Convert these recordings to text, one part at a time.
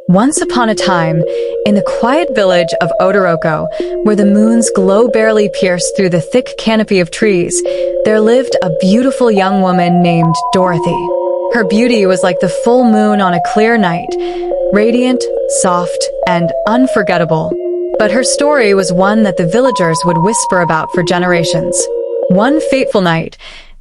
Once upon a time, in the quiet village of Oduroko, where the moon's glow barely pierced through the thick canopy of trees, there lived a beautiful young woman named Dorathy. Her beauty was like the full moon on a clear night, radiant, soft, and unforgettable. But her story was one that the villagers would whisper about for generations. One fateful night,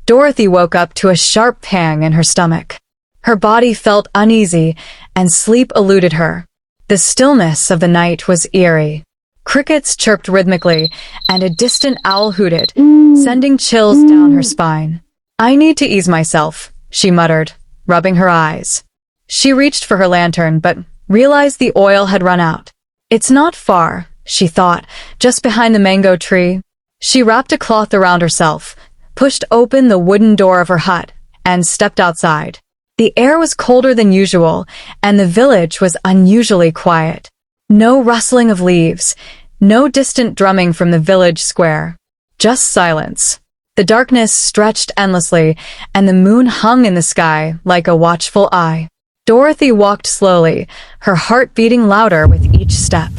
Dorathy woke up to a sharp pang in her stomach. Her body felt uneasy, and sleep eluded her. The stillness of the night was eerie. Crickets chirped rhythmically, and a distant owl hooted, sending chills down her spine. "I need to ease myself," she muttered, rubbing her eyes. She reached for her lantern, but realized the oil had run out. "It's not far," she thought, "just behind the mango tree." She wrapped a cloth around herself, pushed open the wooden door of her hut, and stepped outside. The air was colder than usual, and the village was unusually quiet. No rustling of leaves, no distant drumming from the village square. Just silence. The darkness stretched endlessly, and the moon hung in the sky like a watchful eye. Dorathy walked slowly, her heart beating louder with each step.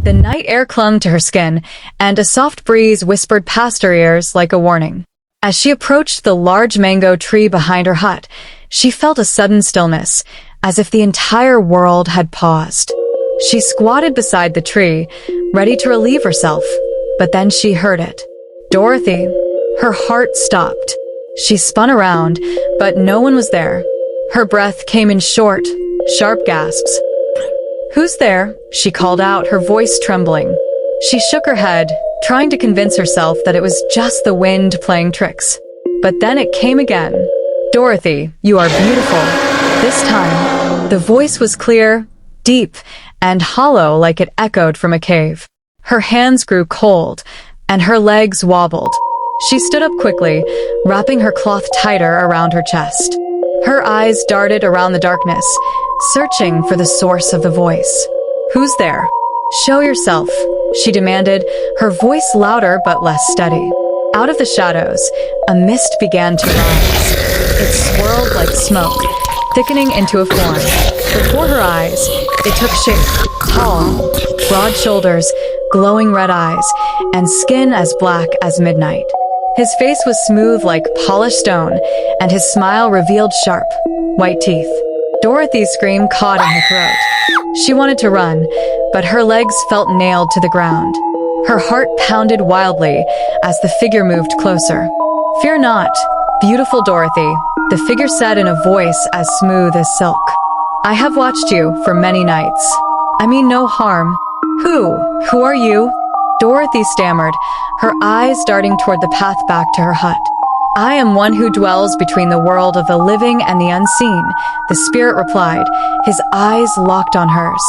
The night air clung to her skin, and a soft breeze whispered past her ears like a warning. As she approached the large mango tree behind her hut, she felt a sudden stillness, as if the entire world had paused. She squatted beside the tree, ready to relieve herself, but then she heard it. "Dorathy." Her heart stopped. She spun around, but no one was there. Her breath came in short, sharp gasps. "Who's there?" she called out, her voice trembling. She shook her head, trying to convince herself that it was just the wind playing tricks. But then it came again. "Dorathy, you are beautiful." This time, the voice was clear, deep, and hollow like it echoed from a cave. Her hands grew cold, and her legs wobbled. She stood up quickly, wrapping her cloth tighter around her chest. Her eyes darted around the darkness, searching for the source of the voice. "Who's there? Show yourself," she demanded, her voice louder but less steady. Out of the shadows, a mist began to rise. It swirled like smoke, thickening into a form. Before her eyes, it took shape, tall, broad shoulders, glowing red eyes, and skin as black as midnight. His face was smooth like polished stone, and his smile revealed sharp, white teeth. Dorathy's scream caught in her throat. She wanted to run, but her legs felt nailed to the ground. Her heart pounded wildly as the figure moved closer. "Fear not, beautiful Dorathy," the figure said in a voice as smooth as silk. "I have watched you for many nights. I mean no harm." Who are you?" Dorathy stammered, her eyes darting toward the path back to her hut. "I am one who dwells between the world of the living and the unseen," the spirit replied, his eyes locked on hers.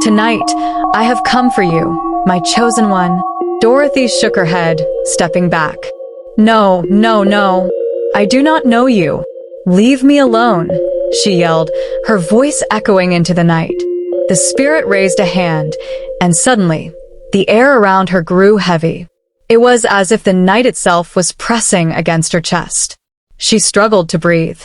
"Tonight, I have come for you, my chosen one." Dorathy shook her head, stepping back. No, I do not know you. Leave me alone," she yelled, her voice echoing into the night. The spirit raised a hand, and suddenly, the air around her grew heavy. It was as if the night itself was pressing against her chest. She struggled to breathe.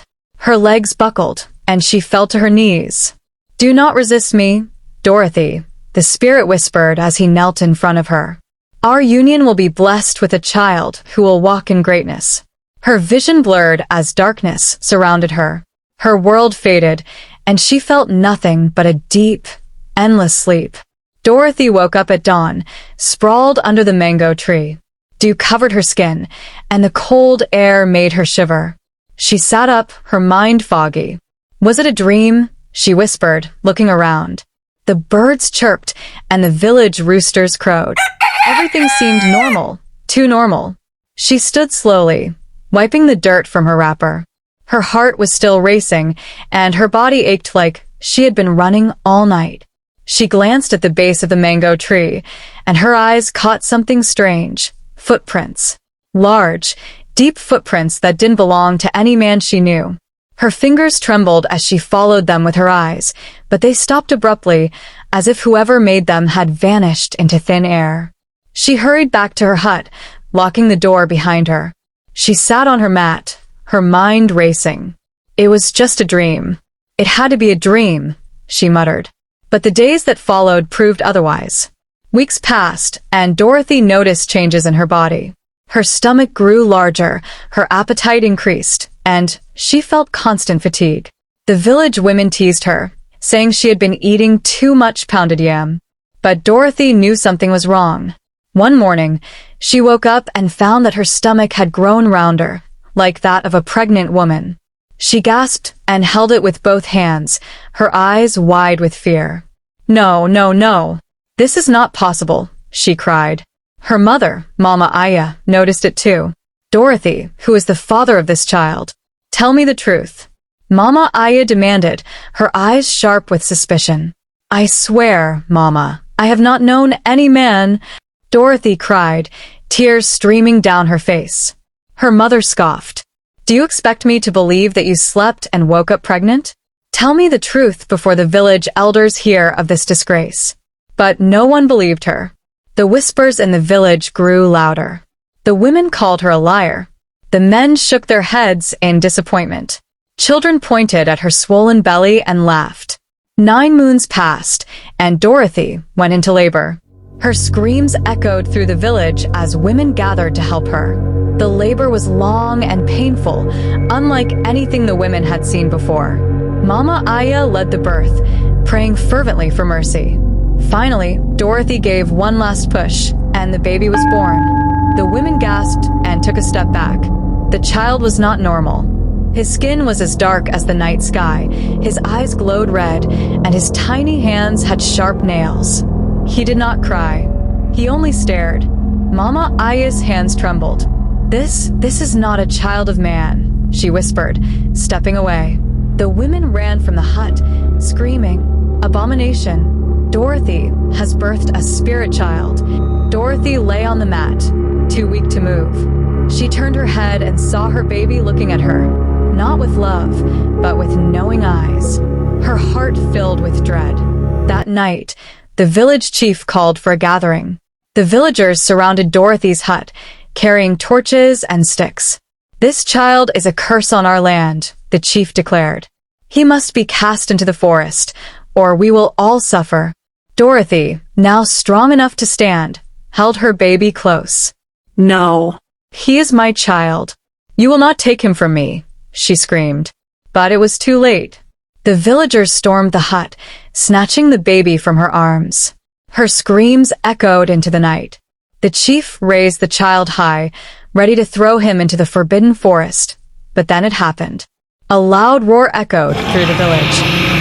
Her legs buckled, and she fell to her knees. "Do not resist me, Dorathy," the spirit whispered as he knelt in front of her. "Our union will be blessed with a child who will walk in greatness." Her vision blurred as darkness surrounded her. Her world faded, and she felt nothing but a deep, endless sleep. Dorathy woke up at dawn, sprawled under the mango tree. Dew covered her skin, and the cold air made her shiver. She sat up, her mind foggy. "Was it a dream?" she whispered, looking around. The birds chirped, and the village roosters crowed. Everything seemed normal, too normal. She stood slowly, wiping the dirt from her wrapper. Her heart was still racing, and her body ached like she had been running all night. She glanced at the base of the mango tree, and her eyes caught something strange. Footprints. Large, deep footprints that didn't belong to any man she knew. Her fingers trembled as she followed them with her eyes, but they stopped abruptly, as if whoever made them had vanished into thin air. She hurried back to her hut, locking the door behind her. She sat on her mat, her mind racing. It was just a dream. It had to be a dream, she muttered. But the days that followed proved otherwise. Weeks passed, and Dorathy noticed changes in her body. Her stomach grew larger, her appetite increased, and she felt constant fatigue. The village women teased her, saying she had been eating too much pounded yam. But Dorathy knew something was wrong. One morning, she woke up and found that her stomach had grown rounder, like that of a pregnant woman. She gasped and held it with both hands, her eyes wide with fear. "No, no, no. This is not possible," she cried. Her mother, Mama Aya, noticed it too. "Dorathy, who is the father of this child, tell me the truth." Mama Aya demanded, her eyes sharp with suspicion. "I swear, Mama, I have not known any man," Dorathy cried, tears streaming down her face. Her mother scoffed. "Do you expect me to believe that you slept and woke up pregnant? Tell me the truth before the village elders hear of this disgrace." But no one believed her. The whispers in the village grew louder. The women called her a liar. The men shook their heads in disappointment. Children pointed at her swollen belly and laughed. 9 moons passed, and Dorathy went into labor. Her screams echoed through the village as women gathered to help her. The labor was long and painful, unlike anything the women had seen before. Mama Aya led the birth, praying fervently for mercy. Finally, Dorathy gave one last push, and the baby was born. The women gasped and took a step back. The child was not normal. His skin was as dark as the night sky, his eyes glowed red, and his tiny hands had sharp nails. He did not cry. He only stared. Mama Aya's hands trembled. This is not a child of man," she whispered, stepping away. The women ran from the hut, screaming, "Abomination! Dorathy has birthed a spirit child." Dorathy lay on the mat, too weak to move. She turned her head and saw her baby looking at her, not with love, but with knowing eyes. Her heart filled with dread. That night, the village chief called for a gathering. The villagers surrounded Dorathy's hut, carrying torches and sticks. "This child is a curse on our land," the chief declared. "He must be cast into the forest, or we will all suffer." Dorathy, now strong enough to stand, held her baby close. "No, he is my child. You will not take him from me," she screamed. But it was too late. The villagers stormed the hut, snatching the baby from her arms. Her screams echoed into the night. The chief raised the child high, ready to throw him into the forbidden forest. But then it happened. A loud roar echoed through the village.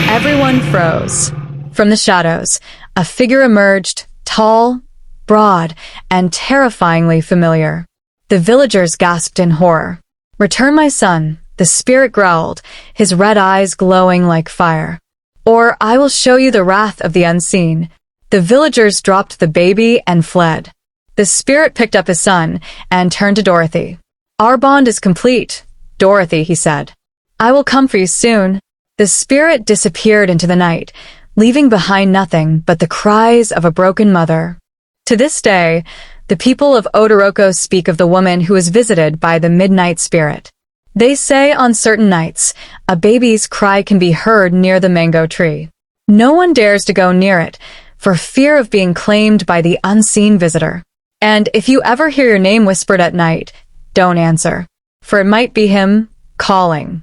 Everyone froze. From the shadows, a figure emerged, tall, broad, and terrifyingly familiar. The villagers gasped in horror. "Return my son," the spirit growled, his red eyes glowing like fire. "Or I will show you the wrath of the unseen." The villagers dropped the baby and fled. The spirit picked up his son and turned to Dorathy. "Our bond is complete, Dorathy," he said. "I will come for you soon." The spirit disappeared into the night, leaving behind nothing but the cries of a broken mother. To this day, the people of Oduroko speak of the woman who is visited by the midnight spirit. They say on certain nights, a baby's cry can be heard near the mango tree. No one dares to go near it, for fear of being claimed by the unseen visitor. And if you ever hear your name whispered at night, don't answer, for it might be him calling.